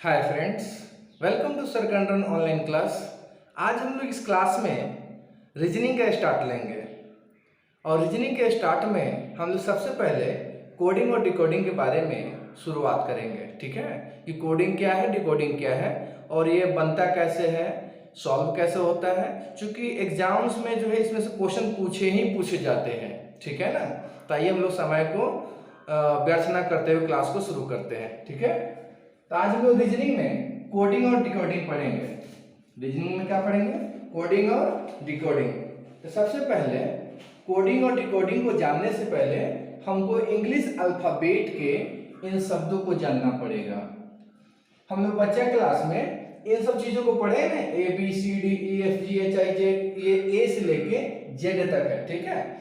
Hi friends, welcome to sir Kandan online class. आज हम लोग इस क्लास में रीजनिंग का स्टार्ट लेंगे और रीजनिंग के स्टार्ट में हम लोग सबसे पहले कोडिंग और डिकोडिंग के बारे में शुरुआत करेंगे। ठीक है, कि कोडिंग क्या है, डिकोडिंग क्या है और ये बनता कैसे है, सॉल्व कैसे होता है। क्योंकि एग्जाम्स में जो है इसमें से क्वेश्चन पूछे जाते हैं। ठीक है ना, तो आइए हम लोग समय को व्यर्थ न करते हुए क्लास को शुरू करते हैं। ठीक है, तो आज हम लोग रीजनिंग में कोडिंग और डिकोडिंग पढ़ेंगे। रीजनिंग में क्या पढ़ेंगे? कोडिंग और डिकोडिंग। तो सबसे पहले कोडिंग और डिकोडिंग को जानने से पहले हमको इंग्लिश अल्फाबेट के इन शब्दों को जानना पड़ेगा। हम लोग बच्चा क्लास में इन सब चीजों को पढ़े ना, ABCDEFGHIJ, ये ए से लेके जेड तक है। ठीक है,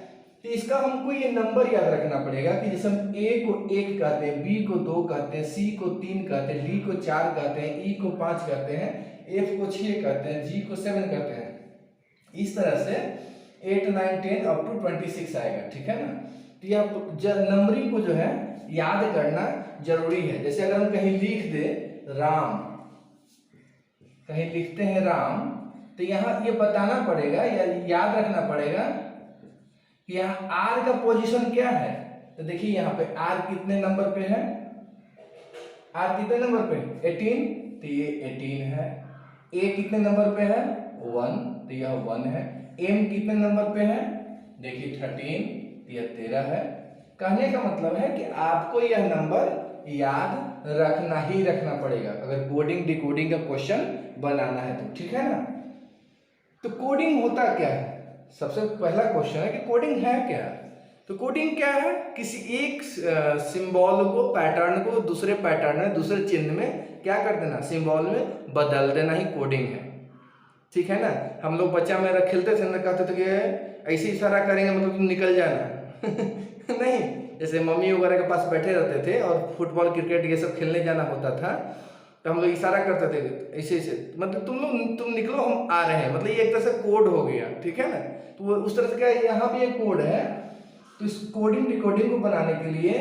तो इसका हमको ये नंबर याद रखना पड़ेगा कि जैसे हम ए को 1 कहते हैं, बी को 2 कहते हैं, सी को 3 कहते हैं, डी को 4 कहते हैं, ई को 5 कहते हैं, एफ को 6 कहते हैं, जी को 7 कहते हैं। इस तरह से 8, 9, 10 अप टू 26 आएगा। ठीक है ना, तो यह नंबरिंग को जो है याद करना जरूरी है। जैसे अगर हम कहीं लिख दे राम, कहीं लिखते हैं राम, तो यहाँ ये बताना पड़ेगा या याद रखना पड़ेगा कि यहाँ आर का पोजीशन क्या है। तो देखिए यहाँ पे आर कितने नंबर पे है, आर कितने नंबर पे 18, तो ये 18 है। ए कितने नंबर पे है 1, तो यह 1 है। एम कितने नंबर पे है, देखिए 13, तो यह 13 है। कहने का मतलब है कि आपको यह नंबर याद रखना ही रखना पड़ेगा अगर कोडिंग डिकोडिंग का क्वेश्चन बनाना है तो। ठीक है ना, तो कोडिंग होता क्या है? सबसे पहला क्वेश्चन है कि कोडिंग है क्या। तो कोडिंग क्या है? किसी एक सिंबल को, पैटर्न को दूसरे पैटर्न में, दूसरे चिन्ह में क्या कर देना, सिंबल में बदल देना ही कोडिंग है। ठीक है ना, हम लोग बच्चा मेरा खेलते थे ना, कहते थे कि ऐसे इशारा करेंगे मतलब तुम निकल जाना नहीं, जैसे मम्मी वगैरह के पास बैठे रहते थे और फुटबॉल क्रिकेट ये सब खेलने जाना होता था, तो हम लोग इशारा करते थे ऐसे ऐसे, मतलब तुम निकलो, हम आ रहे हैं, मतलब ये एक तरह से कोड हो गया। ठीक है ना, तो उस तरह से क्या यहाँ भी एक कोड है। तो इस कोडिंग डिकोडिंग को बनाने के लिए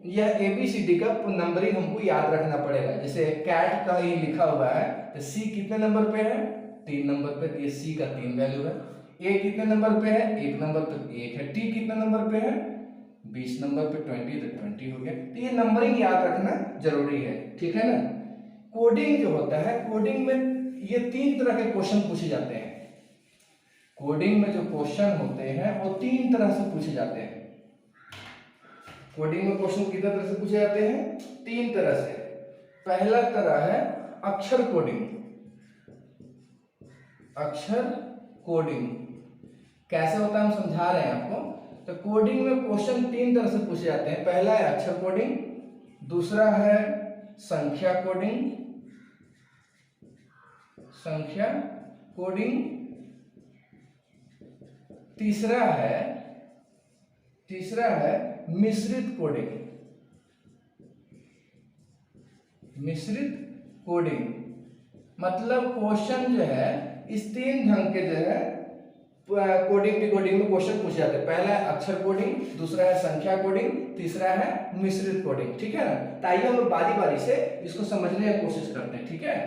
यह ABCD का नंबरिंग हमको याद रखना पड़ेगा। जैसे कैट का ही लिखा हुआ है, तो सी कितने नंबर पे है, 3 नंबर पे, तो ये सी का 3 वैल्यू है। ए कितने नंबर पे है, 1 नंबर पे 1 है। टी कितने नंबर पे है, 20 नंबर पे 20, तो 20 हो गया। तो ये नंबरिंग याद रखना जरूरी है। ठीक है ना, कोडिंग जो होता है, कोडिंग में ये 3 तरह के क्वेश्चन पूछे जाते हैं। कोडिंग में जो क्वेश्चन होते हैं वो 3 तरह से पूछे जाते हैं। कोडिंग में क्वेश्चन कितने तरह से पूछे जाते हैं, 3 तरह से। पहला तरह है अक्षर कोडिंग। अक्षर कोडिंग कैसे होता है हम समझा रहे हैं आपको। तो कोडिंग में क्वेश्चन 3 तरह से पूछे जाते हैं। पहला है अक्षर कोडिंग, दूसरा है संख्या कोडिंग, संख्या कोडिंग, तीसरा है मिश्रित कोडिंग। मिश्रित कोडिंग मतलब क्वेश्चन जो है इस 3 ढंग के जो है कोडिंग डिकोडिंग में क्वेश्चन पूछे जाते हैं। पहला है अक्षर कोडिंग, दूसरा है संख्या कोडिंग, तीसरा है मिश्रित कोडिंग। ठीक है ना, तो आइए हम लोग बारी बारी से इसको समझने की कोशिश करते हैं। ठीक है,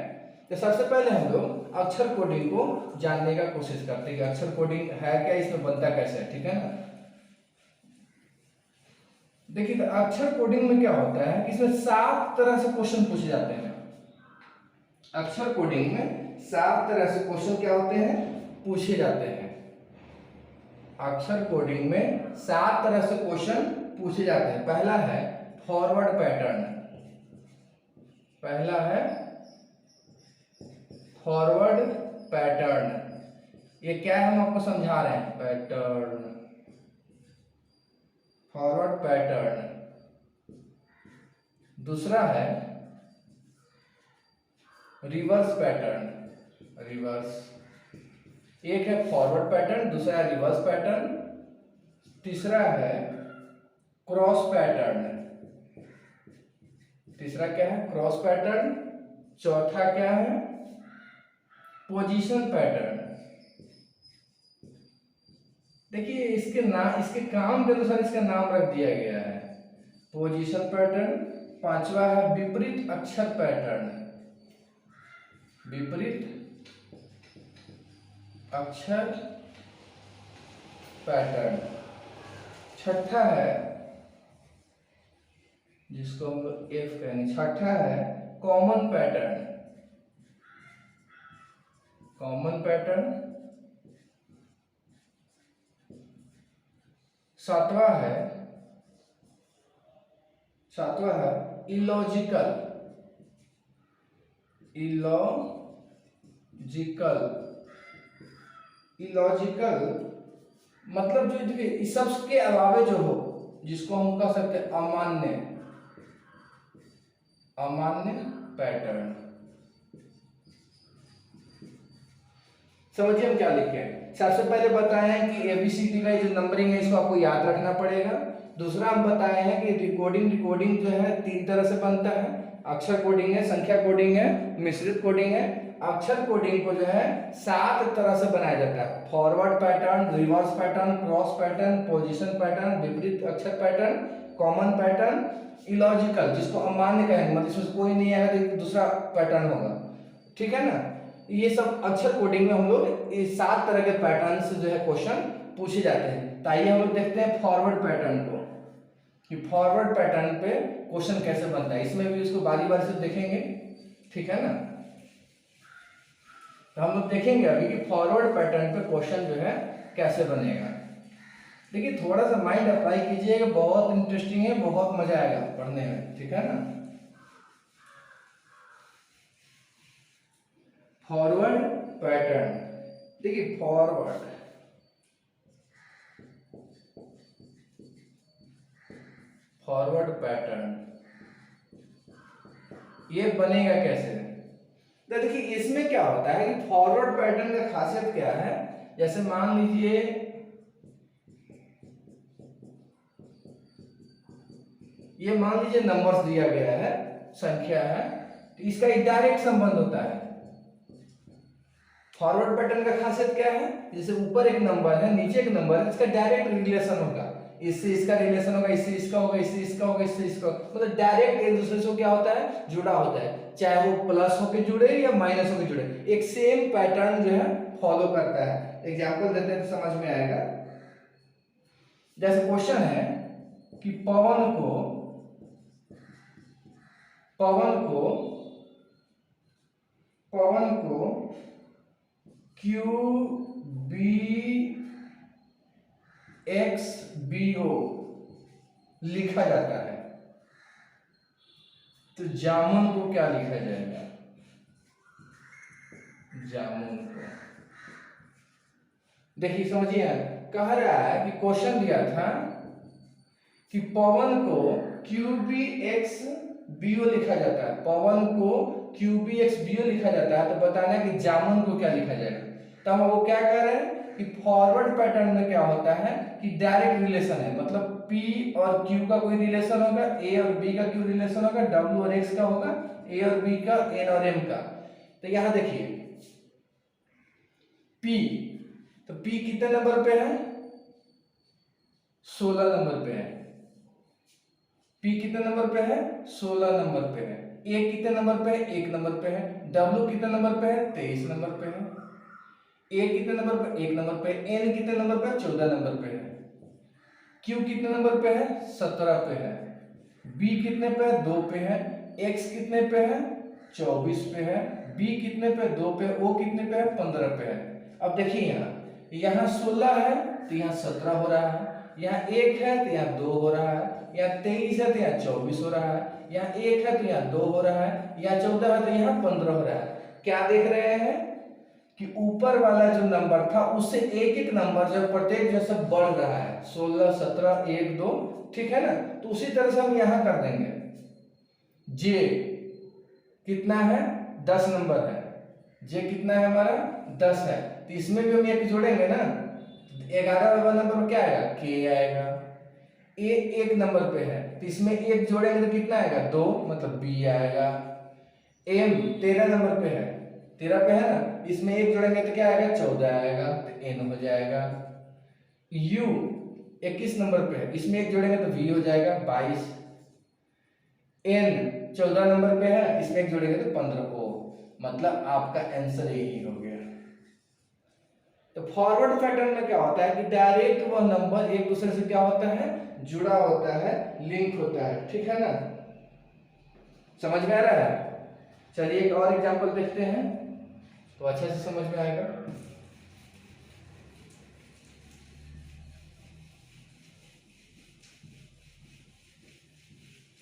तो सबसे पहले हम लोग अक्षर कोडिंग को जानने का कोशिश करते हैं कि अक्षर कोडिंग है क्या, इसमें बनता कैसे है। ठीक है ना, देखिए तो अक्षर कोडिंग में क्या होता है कि इसमें 7 तरह से क्वेश्चन पूछे जाते हैं। अक्षर कोडिंग में 7 तरह से क्वेश्चन क्या होते हैं, पूछे जाते हैं। अक्षर कोडिंग में 7 तरह से क्वेश्चन पूछे जाते हैं। पहला है फॉरवर्ड पैटर्न। पहला है फॉरवर्ड पैटर्न। ये क्या है हम आपको समझा रहे हैं, पैटर्न, फॉरवर्ड पैटर्न। दूसरा है रिवर्स पैटर्न। रिवर्स, एक है फॉरवर्ड पैटर्न, दूसरा है रिवर्स पैटर्न, तीसरा है क्रॉस पैटर्न। तीसरा क्या है, क्रॉस पैटर्न। चौथा क्या है, पोजीशन पैटर्न। देखिए इसके नाम, इसके काम के अनुसार इसका नाम रख दिया गया है, पोजीशन पैटर्न। 5वां है विपरीत अक्षर पैटर्न। विपरीत अक्षर पैटर्न। छठा है जिसको हम लोग एफ कहेंगे, छठा है कॉमन पैटर्न। Common pattern. सातवां है इलॉजिकल। इलॉजिकल मतलब जो देखिए इस सब के अलावे जो हो, जिसको हम कह सकते हैं अमान्य पैटर्न। समझिए हम क्या लिखे हैं। सबसे पहले बताए हैं कि एबीसीडी का जो नंबरिंग है इसको आपको याद रखना पड़ेगा। दूसरा हम बताए हैं कि रिकॉर्डिंग जो है तीन तरह से बनता है। अक्षर कोडिंग है, संख्या कोडिंग है, मिश्रित कोडिंग है। अक्षर कोडिंग को जो है 7 तरह से बनाया जाता है। Forward pattern, reverse pattern, cross pattern, position pattern, विपरीत अक्षर पैटर्न, कॉमन पैटर्न, इलॉजिकल जिसको अमान्य कहेंगे, मतलब इसमें कोई नहीं आएगा तो दूसरा पैटर्न होगा। ठीक है ना। ये सब अक्षर कोडिंग में हम लोग इस 7 तरह के पैटर्न से जो है क्वेश्चन पूछे जाते हैं। तो आइए हम लोग देखते हैं फॉरवर्ड पैटर्न को, कि फॉरवर्ड पैटर्न पे क्वेश्चन कैसे बनता है। इसमें भी इसको बारी बारी से देखेंगे, ठीक है ना। तो हम लोग देखेंगे अभी कि फॉरवर्ड पैटर्न पे क्वेश्चन जो है कैसे बनेगा। देखिए थोड़ा सा माइंड अप्लाई कीजिएगा, बहुत इंटरेस्टिंग है, बहुत मजा आएगा पढ़ने में, ठीक है ना। फॉरवर्ड पैटर्न, देखिए फॉरवर्ड पैटर्न ये बनेगा कैसे। तो देखिए इसमें क्या होता है कि फॉरवर्ड पैटर्न का खासियत क्या है। जैसे मान लीजिए ये मान लीजिए नंबर्स दिया गया है, संख्या है, तो इसका एक डायरेक्ट संबंध होता है। फॉरवर्ड पैटर्न का खासियत क्या है, जैसे ऊपर एक नंबर है, नीचे एक नंबर है, इसका डायरेक्ट रिलेशन होगा, इससे इसका रिलेशन होगा, इससे इसका होगा, इससे इसका होगा, इससे इसका, मतलब डायरेक्ट एक दूसरे से क्या होता है, जुड़ा होता है। चाहे वो प्लस होके जुड़े या माइनस होके जुड़े, एक सेम पैटर्न जो है फॉलो करता है। एग्जाम्पल देते हैं तो समझ में आएगा। जैसे क्वेश्चन है कि पवन को QBXBO लिखा जाता है, तो जामुन को क्या लिखा जाएगा, जामुन को। देखिए समझिए, कह रहा है कि क्वेश्चन दिया था कि पवन को QBXBO लिखा जाता है, पवन को QBXBO लिखा जाता है, तो बताना है कि जामुन को क्या लिखा जाएगा। तो हम वो क्या कर रहे हैं कि फॉरवर्ड पैटर्न में क्या होता है कि डायरेक्ट रिलेशन है, मतलब P और Q का कोई रिलेशन होगा, A और B का Q रिलेशन होगा, W और X का होगा, A और B का, N और M का। तो यहां देखिए P, तो P कितने नंबर पे है, 16 नंबर पे है। P कितने नंबर पे है, 16 नंबर पे है। A कितने नंबर पे है, 1 नंबर पे है। W कितने नंबर पे है, 23 नंबर पे है। A कितने नंबर पे, 1 नंबर पे। N कितने नंबर पे, 14 नंबर पे है। Q कितने नंबर पे है, 17 पे है। B कितने पे है, 2 पे है। X कितने पे है, 24 पे है। B कितने पे, 2 पे। O कितने पे है, 15 पे है। अब देखिए यहाँ 16 है तो यहाँ 17 हो रहा है, यहाँ 1 है तो यहाँ 2 हो रहा है, यहाँ 23 है तो यहाँ 24 हो रहा है, यहाँ 1 है तो यहाँ 2 हो रहा है, यहाँ 14 है तो यहाँ 15 हो रहा है। क्या देख रहे हैं कि ऊपर वाला जो नंबर था उससे एक एक नंबर जो प्रत्येक जैसे बढ़ रहा है, 16, 17, 1, 2, ठीक है ना। तो उसी तरह से हम यहां कर देंगे। जे कितना है, 10 नंबर है, जे कितना है हमारा, 10 है, तो इसमें भी हम एक जोड़ेंगे ना, 11 वाला नंबर क्या आएगा, के आएगा। ए 1 नंबर पे है तो इसमें एक जोड़ेंगे तो कितना आएगा, 2, मतलब बी आएगा। एम 13 नंबर पे है, 13 पे है ना, इसमें एक जोड़ेंगे तो क्या आएगा, 14 आएगा, तो एन हो जाएगा। यू 21 नंबर पे है, इसमें एक जोड़ेंगे तो वी हो जाएगा, 22। एन 14 नंबर पे है, इसमें एक जोड़ेंगे तो 15 ओ। मतलब आपका आंसर यही हो गया। तो फॉरवर्ड पैटर्न में क्या होता है कि डायरेक्ट वो नंबर एक दूसरे से क्या होता है, जुड़ा होता है, लिंक होता है, ठीक है ना, समझ में आ रहा है। चलिए एक और एग्जांपल देखते हैं तो अच्छे से समझ में आएगा।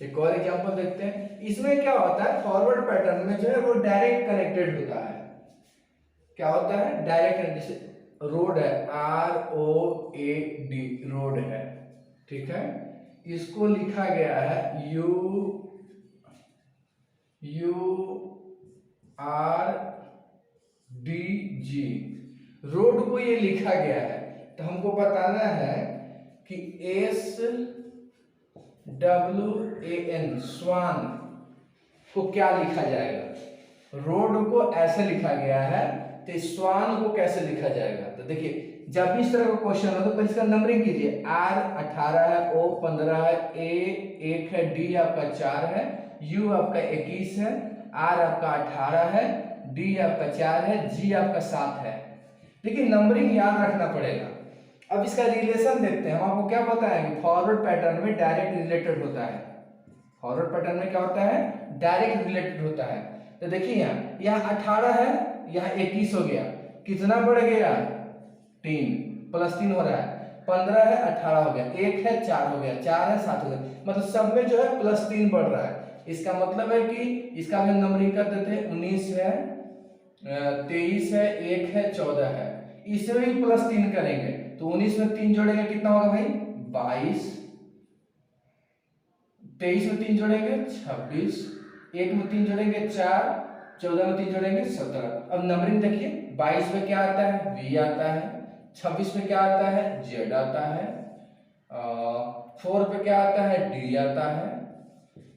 एक और एग्जांपल देखते हैं। इसमें क्या होता है, फॉरवर्ड पैटर्न में जो है वो डायरेक्ट कनेक्टेड होता है। क्या होता है, डायरेक्ट, जैसे रोड है, ROAD, रोड है, ठीक है, इसको लिखा गया है URDG, रोड को ये लिखा गया है। तो हमको बताना है कि SWAN, स्वान को क्या लिखा जाएगा। रोड को ऐसे लिखा गया है, तो स्वान को कैसे लिखा जाएगा। तो देखिए जब भी इस तरह का क्वेश्चन हो तो पहले इसका नंबरिंग कीजिए। R 18 है, O 15 है, A 1 है, D आपका 4 है, U आपका 21 है, R आपका 18 है, D आपका 4 है, G आपका 7 है। देखिए नंबरिंग याद रखना पड़ेगा। अब इसका रिलेशन देखते हैं। हम आपको क्या बताएंगे, फॉरवर्ड पैटर्न में डायरेक्ट रिलेटेड होता है। फॉरवर्ड पैटर्न में क्या होता है, डायरेक्ट रिलेटेड होता है। तो देखिए यहाँ 18 है, यहाँ 21 हो गया, कितना बढ़ गया, 3 प्लस 3 हो रहा है, 15 है, 18 हो गया, 1 है, 4 हो गया, 4 है, 7 हो गया, मतलब सब में जो है प्लस 3 बढ़ रहा है। इसका मतलब है कि इसका हम नंबरिंग कर देते हैं, 19 है, 23 है, 1 है, 14 है, इसमें भी प्लस 3 करेंगे तो 19 में 3 जोड़ेंगे कितना होगा भाई, 22, 23 में 3 जोड़ेंगे 26, 1 में 3 जोड़ेंगे 4, 14 में 3 जोड़ेंगे 17। अब नंबरिंग देखिए, 22 में क्या आता है, V आता है, 26 में क्या आता है, Z आता है, 4 पे क्या आता है, D आता है,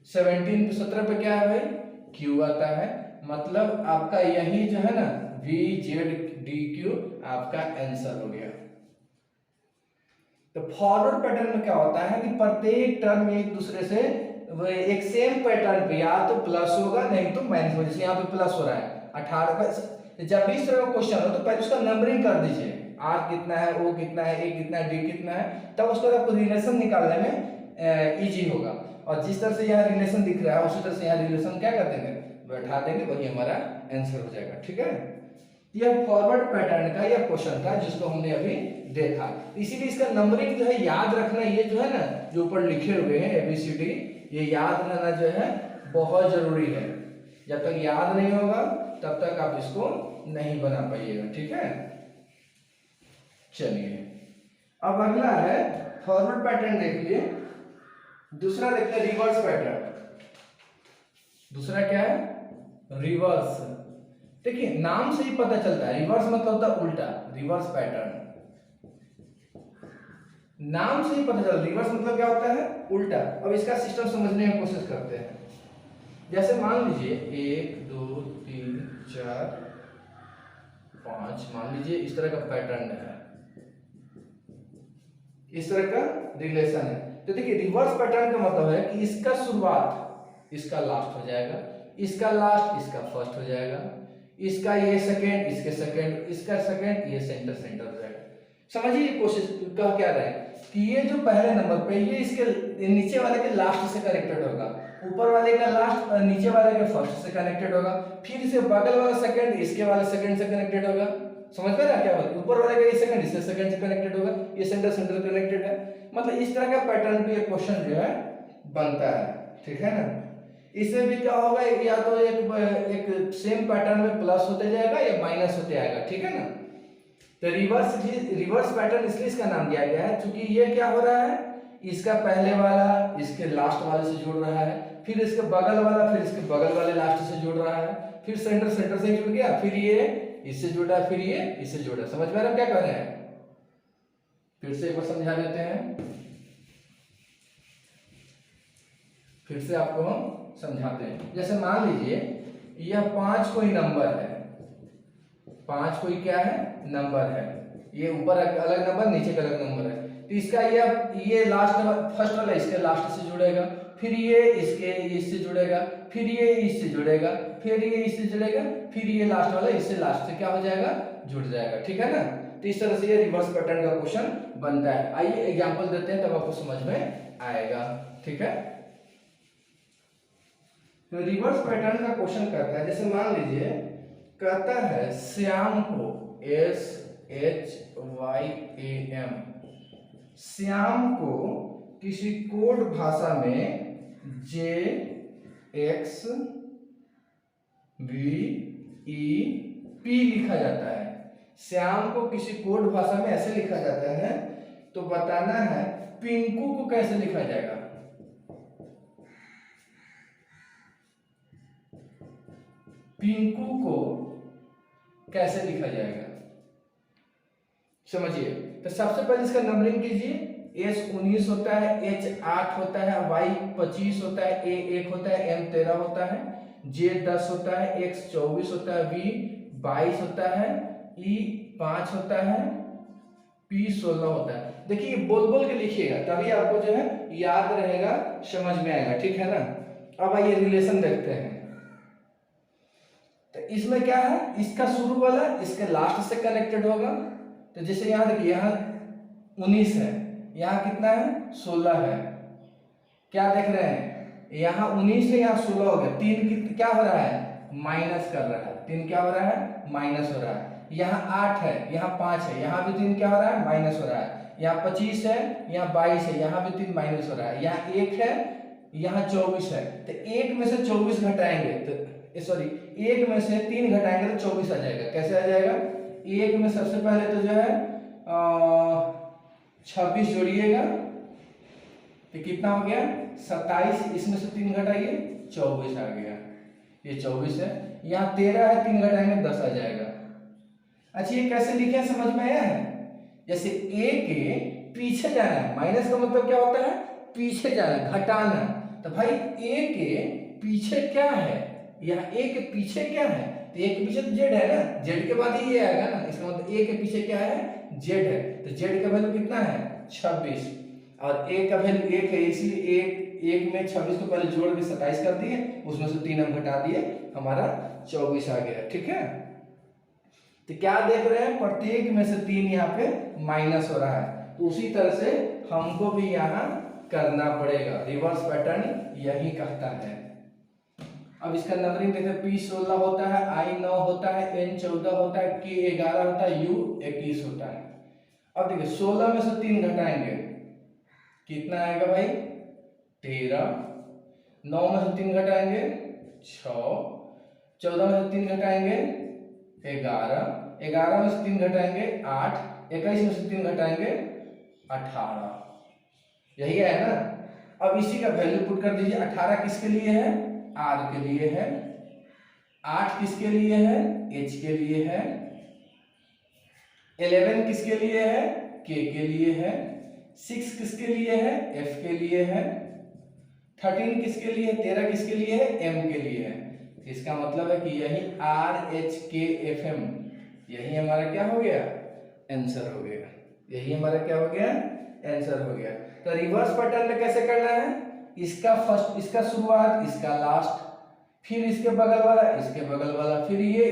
17 पे क्या है भाई, Q आता है। मतलब आपका यही जो है ना VZDQ आपका आंसर हो गया। तो फॉरवर्ड पैटर्न में क्या होता है कि प्रत्येक टर्म एक दूसरे से एक सेम पैटर्न पे या तो प्लस होगा नहीं तो माइनस होगा। जैसे यहाँ पे प्लस हो रहा है 18 पे, जब भी इस तरह का क्वेश्चन हो तो पहले उसका नंबरिंग कर दीजिए, R कितना है, O कितना है, A कितना है, D कितना है, तब उसका आपको रिलेशन निकालने में इजी होगा। और जिस तरह से यहाँ रिलेशन दिख रहा है उसी तरह से यहाँ रिलेशन क्या कर देंगे, बैठा देंगे, वही हमारा आंसर हो जाएगा, ठीक है। यह फॉरवर्ड पैटर्न का यह क्वेश्चन था जिसको हमने अभी देखा। इसीलिए इसका नंबरिंग जो है याद रखना, ये जो है ना जो ऊपर लिखे हुए हैं ABCD, ये याद रहना जो है बहुत जरूरी है। जब तक याद नहीं होगा तब तक आप इसको नहीं बना पाइएगा, ठीक है। चलिए अब अगला है फॉरवर्ड पैटर्न देख लिए, दूसरा देखते हैं रिवर्स पैटर्न। दूसरा क्या है, रिवर्स। देखिए नाम से ही पता चलता है, रिवर्स मतलब होता है उल्टा, रिवर्स पैटर्न नाम से ही पता चलता है। रिवर्स मतलब क्या होता है, उल्टा। अब इसका सिस्टम समझने की कोशिश करते हैं। जैसे मान लीजिए 1 2 3 4 5, मान लीजिए इस तरह का पैटर्न है, इस तरह का रिलेशन है। तो देखिए रिवर्स पैटर्न का मतलब है कि इसका शुरुआत इसका लास्ट हो जाएगा, इसका लास्ट इसका फर्स्ट हो जाएगा, इसका ये सेकंड इसके सेकंड, इसका सेकंड ये सेंटर सेंटर हो जाएगा। समझिए कोशिश कह क्या रहे हैं कि ये जो पहले नंबर पे ये इसके नीचे वाले के लास्ट से कनेक्टेड होगा, ऊपर वाले का लास्ट नीचे वाले के फर्स्ट से कनेक्टेड होगा, फिर इसे बगल वाला सेकंड इसके वाले सेकंड से कनेक्टेड होगा। समझ में आ रहा क्या बात, ऊपर वाले का ये सेकंड इससे सेकंड से कनेक्टेड होगा, ये सेंटर सेंटर कनेक्टेड है। मतलब इस तरह का पैटर्न पे ये क्वेश्चन जो है बनता है, ठीक है ना। इसमें भी क्या होगा, या तो एक सेम पैटर्न में प्लस होते जाएगा या माइनस होते आएगा, ठीक है ना। तो रिवर्स पैटर्न इसलिए इसका नाम दिया गया है क्योंकि ये क्या हो रहा है, इसका पहले वाला इसके लास्ट वाले से जुड़ रहा है, फिर इसके बगल वाला फिर इसके बगल वाले लास्ट से जुड़ रहा है, फिर सेंटर सेंटर से जुड़ गया, फिर ये इससे जुड़ा, फिर ये इससे जुड़ा। समझ में आ रहा है क्या कह रहे हैं, फिर से एक बार समझा देते हैं, फिर से आपको हम समझाते हैं। जैसे मान लीजिए यह 5 कोई नंबर है, 5 कोई क्या है, नंबर है, ये ऊपर अलग नंबर नीचे का अलग नंबर है। तो इसका ये लास्ट फर्स्ट वाला इसके लास्ट से जुड़ेगा, फिर ये इससे जुड़ेगा, फिर ये इससे जुड़ेगा, फिर ये इससे जुड़ेगा, फिर ये लास्ट वाला इससे लास्ट से क्या हो जाएगा, जुड़ जाएगा। ठीक है ना। तो इस तरह से ये रिवर्स पैटर्न का क्वेश्चन बनता है। आइए एग्जांपल देते हैं तब आपको समझ में आएगा। ठीक है, तो रिवर्स पैटर्न का क्वेश्चन करता है, जैसे मान लीजिए कहता है श्याम को, SHYAM, श्याम को किसी कोड भाषा में JXVEP लिखा जाता है। श्याम को किसी कोड भाषा में ऐसे लिखा जाता है, तो बताना है पिंकू को कैसे लिखा जाएगा। पिंकू को कैसे लिखा जाएगा, समझिए। तो सबसे पहले इसका नंबरिंग कीजिए। S 19 होता है, H 8 होता है, Y 25 होता है, A 1 होता है, M 13 होता है, J 10 होता है, X 24 होता है, V 22 होता है, E 5 होता है, P 16 होता है। देखिए बोल बोल के लिखिएगा, तभी आपको जो है याद रहेगा, समझ में आएगा। ठीक है ना। अब आइए रिलेशन देखते हैं। तो इसमें क्या है, इसका शुरू वाला इसके लास्ट से कनेक्टेड होगा। तो जैसे यहाँ देखिए, यहाँ 19 है, यहाँ कितना है, 16 है। क्या देख रहे हैं, यहाँ 19 है, यहाँ 16 हो गया। 3 क्या हो रहा है, माइनस कर रहा है। 3 क्या हो रहा है, माइनस हो रहा है। यहाँ 8 है, यहाँ 5 है, यहाँ भी 3 क्या हो रहा है, माइनस हो रहा है। यहाँ 25 है, यहाँ 22 है, यहाँ भी 3 माइनस हो रहा है। यहाँ 1 है, यहाँ 24 है। तो 1 में से 24 घटाएंगे तो सॉरी 1 में से 3 घटाएंगे तो 24 आ जाएगा। कैसे आ जाएगा, 1 में सबसे पहले तो जो है 26 जोड़िएगा तो कितना हो गया, 27। इसमें से 3 घटाइए, 24 आ गया। ये 24 है। यहाँ 13 है, 3 घटाएंगे 10 आ जाएगा। अच्छा ये कैसे लिखे, समझ में आया है। जैसे A के पीछे जाना है, माइनस का मतलब क्या होता है, पीछे जाना, घटाना। तो भाई A के पीछे क्या है, यहाँ A के पीछे क्या है, तो A के पीछे तो Z है ना, Z के बाद ही ये आएगा ना। इसका मतलब A के पीछे क्या है, Z है। तो Z का वैल्यू कितना है, 26, और A का वैल्यू 1 है, इसलिए 1 में 26 को पहले जोड़ के 27 कर दिए, उसमें से 3 हम घटा दिए, हमारा 24 आ गया। ठीक है। तो क्या देख रहे हैं, प्रत्येक में से 3 यहाँ पे माइनस हो रहा है। तो उसी तरह से हमको भी यहाँ करना पड़ेगा। रिवर्स पैटर्न यही कहता है। अब इसका नंबरिंग देखिए, P 16 होता है, I 9 होता है, N 14 होता है, K 11 होता है, U 21 होता है। अब देखिए 16 में से 3 घटाएंगे, कितना आएगा भाई, 13। 9 में से 3 घटाएंगे, 6। 14 में से 3 घटाएंगे, 11। 11 में से 3 घटाएंगे, 8। 21 में से 3 घटाएंगे, 18। यही है ना। अब इसी का वैल्यू पुट कर दीजिए। 18 किसके लिए है, R के लिए है। 8 किसके लिए है, H के लिए है। 11 किसके लिए है, K के लिए है। 6 किसके लिए है, F के लिए है। 13 किसके लिए है, 13 किसके लिए है, M के लिए है। इसका मतलब है कि यही R H K F M, यही हमारा क्या हो गया, आंसर हो गया। यही हमारा क्या हो गया, आंसर हो गया। तो रिवर्स पैटर्न में कैसे करना है, इसका फर्स्ट, इसका शुरुआत, इसका लास्ट, फिर इसके बगल वाला, इसके बगल वाला, फिर ये,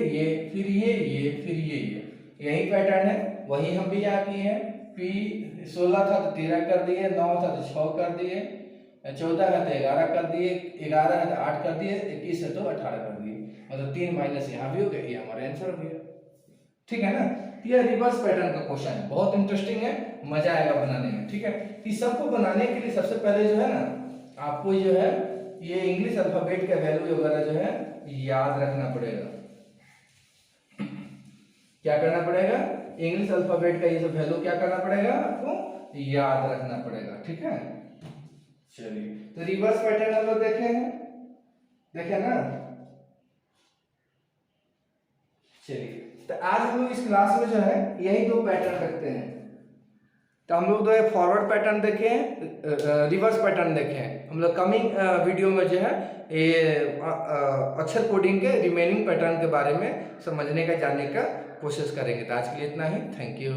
फिर ये, फिर ये। यही पैटर्न है, वही हम भी यहाँ किए हैं। P 16 था तो 13 कर दिए, 9 था तो 6 कर दिए, 14 है तो 11 कर दिए, 11 है तो 8 कर दिए, 21 है तो 18 कर दिए। मतलब 3 माइनस यहाँ भी हो गया, ये हमारा आंसर हो गया। ठीक है ना। ये रिवर्स पैटर्न का क्वेश्चन है, बहुत इंटरेस्टिंग है, मजा आएगा बनाने में। ठीक है। इस सबको बनाने के लिए सबसे पहले जो है ना, आपको जो है ये इंग्लिश अल्फाबेट का वैल्यू वगैरह जो है याद रखना पड़ेगा। क्या करना पड़ेगा, इंग्लिश अल्फाबेट का ये सब वैल्यू क्या करना पड़ेगा, आपको याद रखना पड़ेगा। ठीक है। चलिए, तो रिवर्स पैटर्न हम लोग देखे हैं, देखे ना। चलिए, तो आज हम लोग इस क्लास में जो है यही 2 पैटर्न रखते हैं। तो हम लोग तो फॉरवर्ड पैटर्न देखे हैं, रिवर्स पैटर्न देखे हैं। हम लोग कमिंग वीडियो में जो है ये अक्षर कोडिंग के रिमेनिंग पैटर्न के बारे में समझने का, जानने का कोशिश करेंगे। तो आज के लिए इतना ही। Thank you.